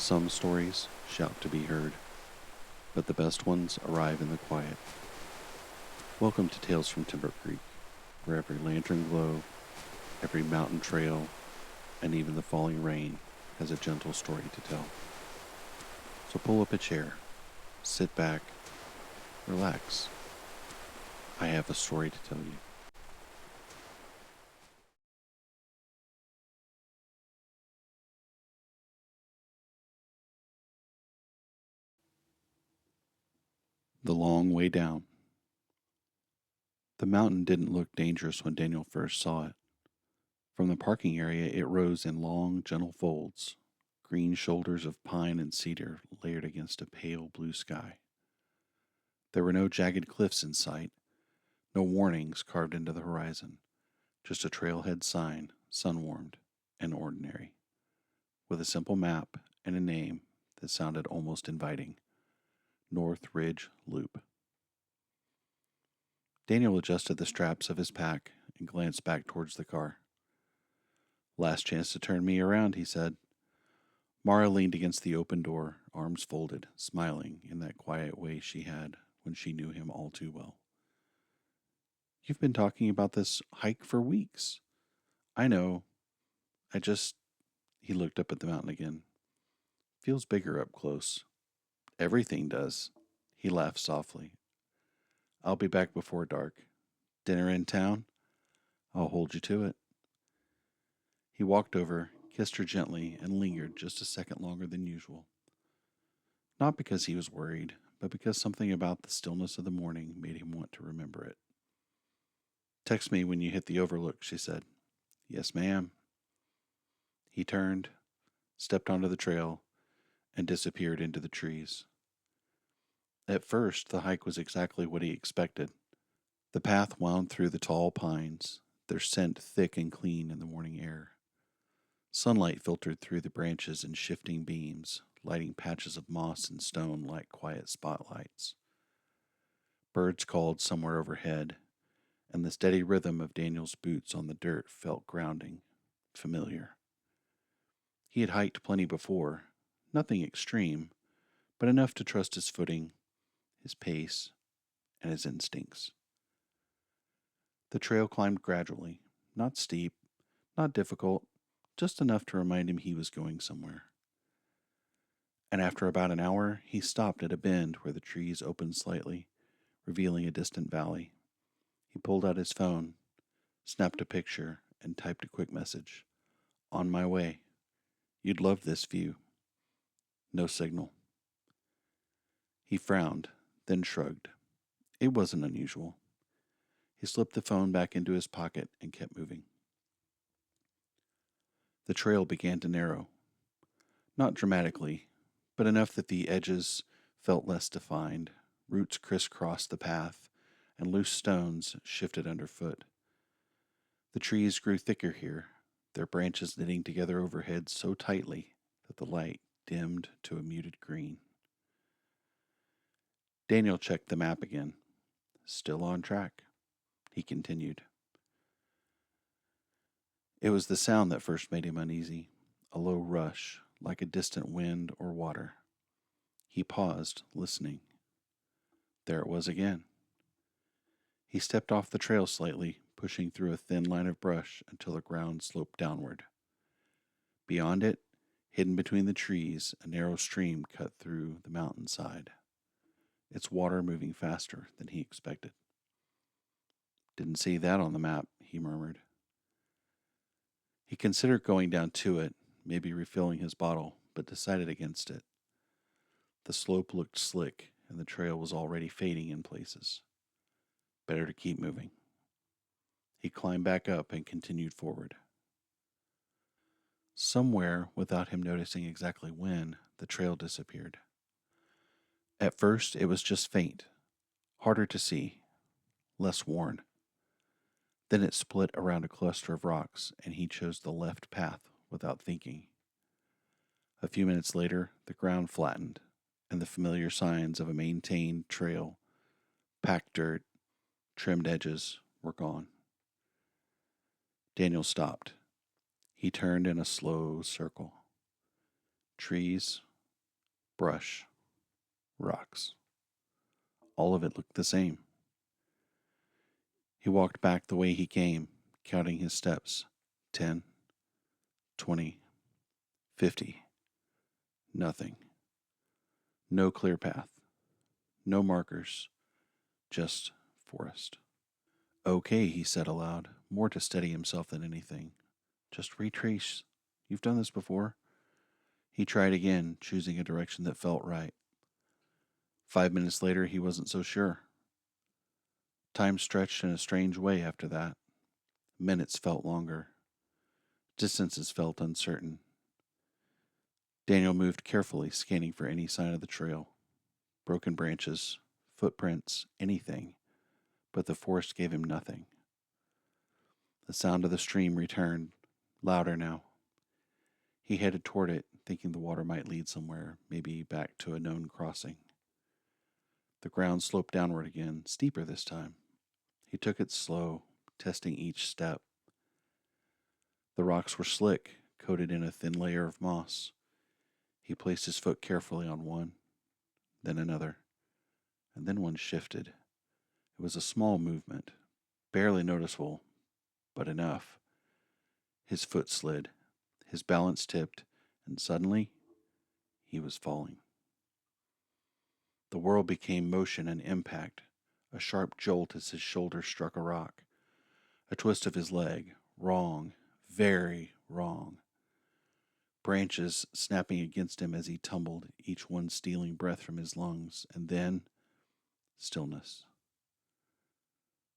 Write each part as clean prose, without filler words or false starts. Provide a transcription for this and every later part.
Some stories shout to be heard, but the best ones arrive in the quiet. Welcome to Tales from Timber Creek, where every lantern glow, every mountain trail, and even the falling rain has a gentle story to tell. So pull up a chair, sit back, relax. I have a story to tell you. The Long Way Down. The mountain didn't look dangerous when Daniel first saw it. From the parking area, it rose in long, gentle folds, green shoulders of pine and cedar layered against a pale blue sky. There were no jagged cliffs in sight, no warnings carved into the horizon, just a trailhead sign, sun-warmed and ordinary, with a simple map and a name that sounded almost inviting: North Ridge Loop. Daniel adjusted the straps of his pack and glanced back towards the car. Last chance to turn me around, he said. Mara leaned against the open door, arms folded, smiling in that quiet way she had when she knew him all too well. You've been talking about this hike for weeks. I know. I just. He looked up at the mountain again. Feels bigger up close. Everything does. He laughed softly. I'll be back before dark. Dinner in town? I'll hold you to it. He walked over, kissed her gently, and lingered just a second longer than usual. Not because he was worried, but because something about the stillness of the morning made him want to remember it. Text me when you hit the overlook, she said. Yes, ma'am. He turned, stepped onto the trail, and disappeared into the trees. At first, the hike was exactly what he expected. The path wound through the tall pines, their scent thick and clean in the morning air. Sunlight filtered through the branches in shifting beams, lighting patches of moss and stone like quiet spotlights. Birds called somewhere overhead, and the steady rhythm of Daniel's boots on the dirt felt grounding, familiar. He had hiked plenty before, nothing extreme, but enough to trust his footing, his pace, and his instincts. The trail climbed gradually, not steep, not difficult, just enough to remind him he was going somewhere. And after about an hour, he stopped at a bend where the trees opened slightly, revealing a distant valley. He pulled out his phone, snapped a picture, and typed a quick message. On my way. You'd love this view. No signal. He frowned, then shrugged. It wasn't unusual. He slipped the phone back into his pocket and kept moving. The trail began to narrow. Not dramatically, but enough that the edges felt less defined. Roots crisscrossed the path, and loose stones shifted underfoot. The trees grew thicker here, their branches knitting together overhead so tightly that the light dimmed to a muted green. Daniel checked the map again. Still on track. He continued. It was the sound that first made him uneasy, a low rush, like a distant wind or water. He paused, listening. There it was again. He stepped off the trail slightly, pushing through a thin line of brush until the ground sloped downward. Beyond it, hidden between the trees, a narrow stream cut through the mountainside, its water moving faster than he expected. Didn't see that on the map, he murmured. He considered going down to it, maybe refilling his bottle, but decided against it. The slope looked slick, and the trail was already fading in places. Better to keep moving. He climbed back up and continued forward. Somewhere, without him noticing exactly when, the trail disappeared. At first, it was just faint, harder to see, less worn. Then it split around a cluster of rocks, and he chose the left path without thinking. A few minutes later, the ground flattened, and the familiar signs of a maintained trail, packed dirt, trimmed edges, were gone. Daniel stopped. He turned in a slow circle. Trees, brush, rocks. All of it looked the same. He walked back the way he came, counting his steps. 10, 20, 50. Nothing. No clear path. No markers. Just forest. Okay, he said aloud, more to steady himself than anything. Just retrace. You've done this before. He tried again, choosing a direction that felt right. 5 minutes later, he wasn't so sure. Time stretched in a strange way after that. Minutes felt longer. Distances felt uncertain. Daniel moved carefully, scanning for any sign of the trail. Broken branches, footprints, anything. But the forest gave him nothing. The sound of the stream returned, louder now. He headed toward it, thinking the water might lead somewhere, maybe back to a known crossing. The ground sloped downward again, steeper this time. He took it slow, testing each step. The rocks were slick, coated in a thin layer of moss. He placed his foot carefully on one, then another, and then one shifted. It was a small movement, barely noticeable, but enough. His foot slid, his balance tipped, and suddenly, he was falling. The world became motion and impact, a sharp jolt as his shoulder struck a rock, a twist of his leg, wrong, very wrong. Branches snapping against him as he tumbled, each one stealing breath from his lungs, and then stillness.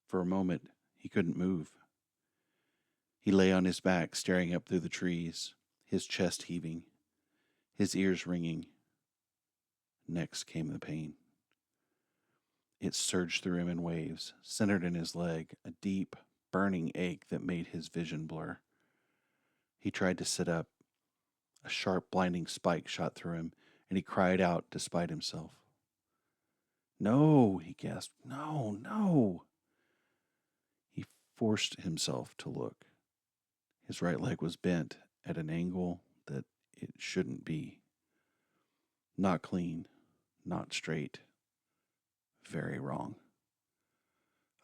For a moment, he couldn't move. He lay on his back, staring up through the trees, his chest heaving, his ears ringing. Next came the pain. It surged through him in waves, centered in his leg, a deep, burning ache that made his vision blur. He tried to sit up. A sharp, blinding spike shot through him, and he cried out despite himself. No, he gasped. No, no. He forced himself to look. His right leg was bent at an angle that it shouldn't be. Not clean, not straight. Very wrong.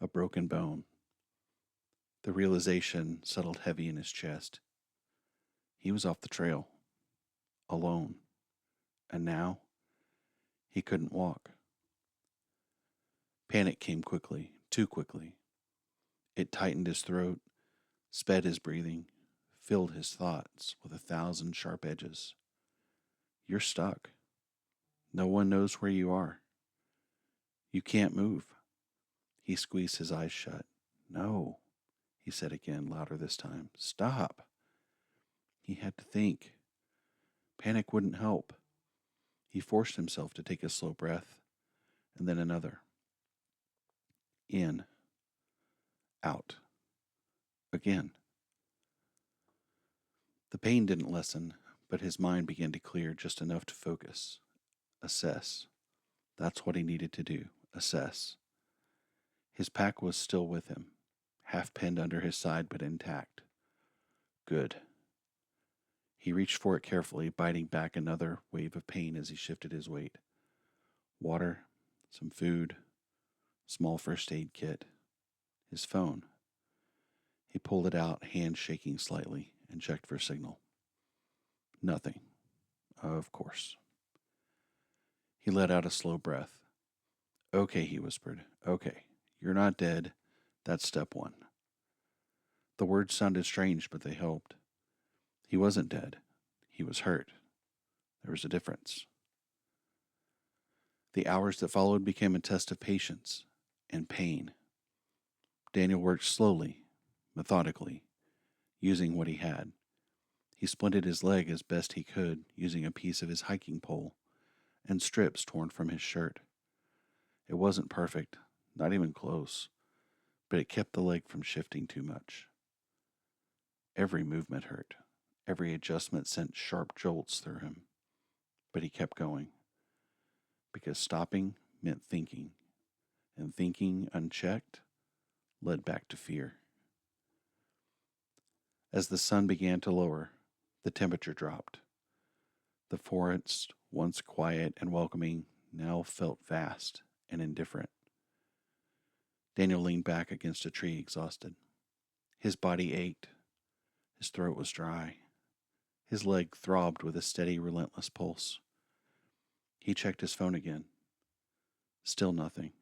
A broken bone. The realization settled heavy in his chest. He was off the trail. Alone. And now, he couldn't walk. Panic came quickly, too quickly. It tightened his throat, sped his breathing, filled his thoughts with 1,000 sharp edges. You're stuck. No one knows where you are. You can't move. He squeezed his eyes shut. No, he said again, louder this time. Stop. He had to think. Panic wouldn't help. He forced himself to take a slow breath, and then another. In. Out. Again. The pain didn't lessen, but his mind began to clear just enough to focus. Assess. That's what he needed to do. Assess. His pack was still with him, half pinned under his side but intact. Good. He reached for it carefully, biting back another wave of pain as he shifted his weight. Water, some food, small first aid kit, his phone. He pulled it out, hand shaking slightly, and checked for a signal. Nothing. Of course. He let out a slow breath. Okay, he whispered. Okay, you're not dead. That's step one. The words sounded strange, but they helped. He wasn't dead. He was hurt. There was a difference. The hours that followed became a test of patience and pain. Daniel worked slowly, methodically, using what he had. He splinted his leg as best he could, using a piece of his hiking pole and strips torn from his shirt. It wasn't perfect, not even close, but it kept the leg from shifting too much. Every movement hurt. Every adjustment sent sharp jolts through him. But he kept going, because stopping meant thinking, and thinking unchecked led back to fear. As the sun began to lower, the temperature dropped. The forest, once quiet and welcoming, now felt vast and indifferent. Daniel leaned back against a tree, exhausted. His body ached. His throat was dry. His leg throbbed with a steady, relentless pulse. He checked his phone again. Still nothing.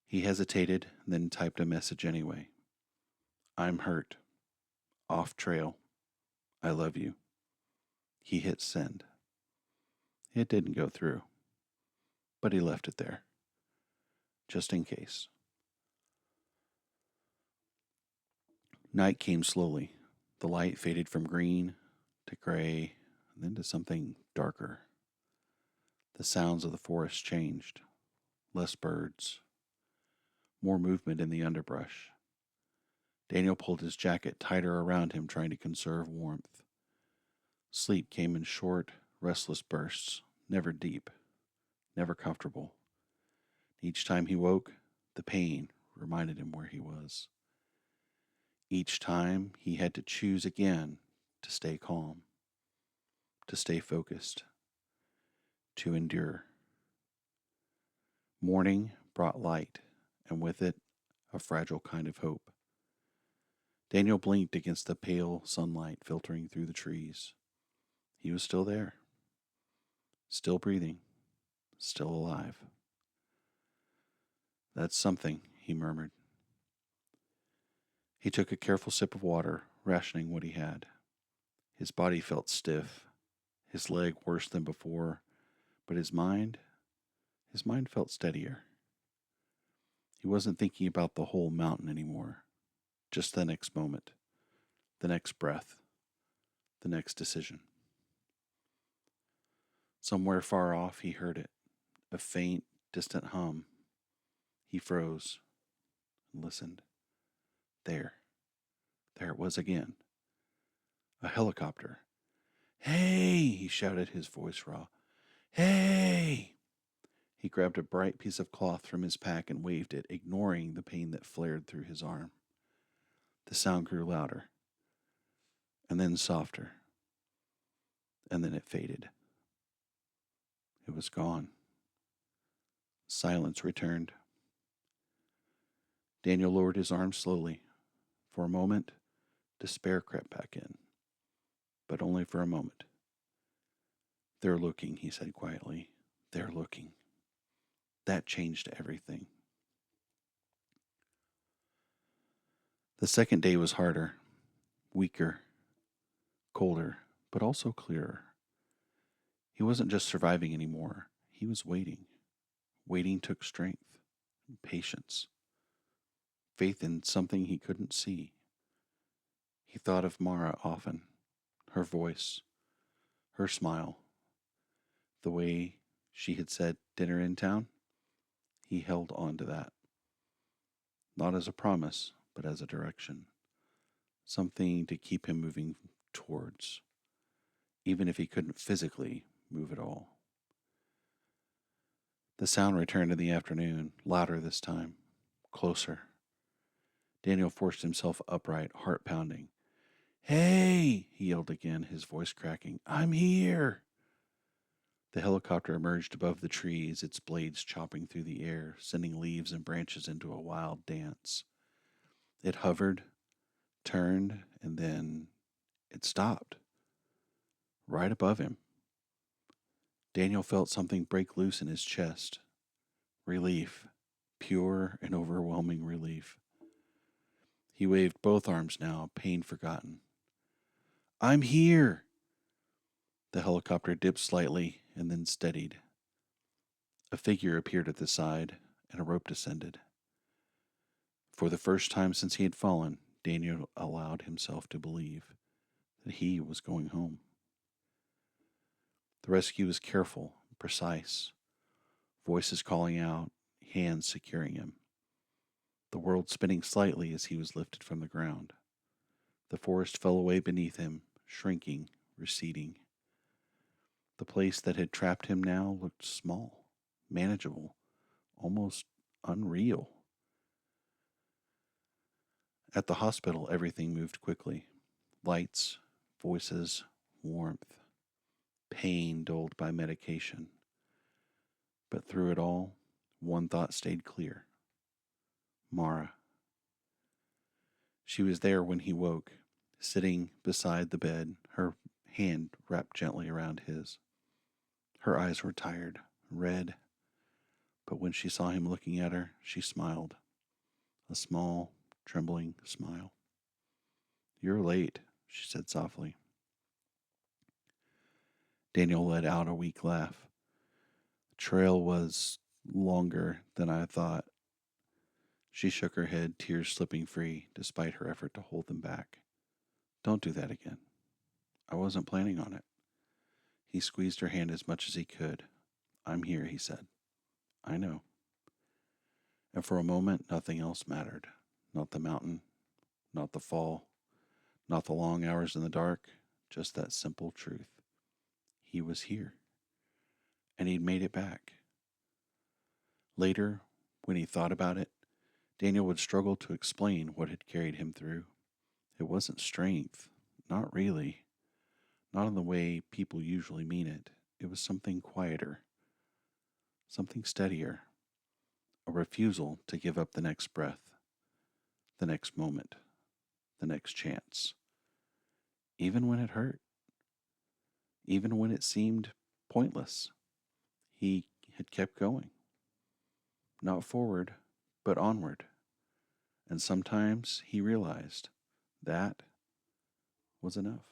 He hesitated, then typed a message anyway. I'm hurt. Off trail. I love you. He hit send. It didn't go through, but he left it there, just in case. Night came slowly. The light faded from green to gray, and then to something darker. The sounds of the forest changed. Less birds. More movement in the underbrush. Daniel pulled his jacket tighter around him, trying to conserve warmth. Sleep came in short, restless bursts, never deep, never comfortable. Each time he woke, the pain reminded him where he was. Each time he had to choose again to stay calm, to stay focused, to endure. Morning brought light, and with it, a fragile kind of hope. Daniel blinked against the pale sunlight filtering through the trees. He was still there, still breathing, still alive. That's something, he murmured. He took a careful sip of water, rationing what he had. His body felt stiff, his leg worse than before, but his mind felt steadier. He wasn't thinking about the whole mountain anymore, just the next moment, the next breath, the next decision. Somewhere far off he heard it, a faint, distant hum. He froze and listened. There it was again. A helicopter. Hey, he shouted, his voice raw. Hey! He grabbed a bright piece of cloth from his pack and waved it, ignoring the pain that flared through his arm. The sound grew louder, and then softer, and then it faded. It was gone. Silence returned. Daniel lowered his arm slowly. For a moment, despair crept back in, but only for a moment. They're looking, he said quietly. They're looking. That changed everything. The second day was harder, weaker, colder, but also clearer. He wasn't just surviving anymore. He was waiting. Waiting took strength, patience, faith in something he couldn't see. He thought of Mara often, her voice, her smile, the way she had said dinner in town. He held on to that, not as a promise, but as a direction, something to keep him moving towards, even if he couldn't physically move at all. The sound returned in the afternoon, louder this time, closer. Daniel forced himself upright, heart pounding. Hey, he yelled again, his voice cracking. I'm here. The helicopter emerged above the trees, its blades chopping through the air, sending leaves and branches into a wild dance. It hovered, turned, and then it stopped. Right above him. Daniel felt something break loose in his chest. Relief. Pure and overwhelming relief. He waved both arms now, pain forgotten. I'm here! The helicopter dipped slightly and then steadied. A figure appeared at the side, and a rope descended. For the first time since he had fallen, Daniel allowed himself to believe that he was going home. The rescue was careful, precise, voices calling out, hands securing him. The world spinning slightly as he was lifted from the ground. The forest fell away beneath him, shrinking, receding. The place that had trapped him now looked small, manageable, almost unreal. At the hospital, everything moved quickly. Lights, voices, warmth. pain dulled by medication. But through it all, one thought stayed clear. Mara. She was there when he woke, sitting beside the bed, her hand wrapped gently around his. Her eyes were tired, red, but when she saw him looking at her, she smiled. A small, trembling smile. "You're late," she said softly. Daniel let out a weak laugh. The trail was longer than I thought. She shook her head, tears slipping free, despite her effort to hold them back. "Don't do that again. I wasn't planning on it." He squeezed her hand as much as he could. "I'm here," he said. "I know." And for a moment, nothing else mattered. Not the mountain, not the fall, not the long hours in the dark, just that simple truth. He was here, and he'd made it back. Later, when he thought about it, Daniel would struggle to explain what had carried him through. It wasn't strength, not really, not in the way people usually mean it. It was something quieter, something steadier, a refusal to give up the next breath, the next moment, the next chance, even when it hurt, even when it seemed pointless. He had kept going, not forward, but onward. And sometimes he realized that was enough.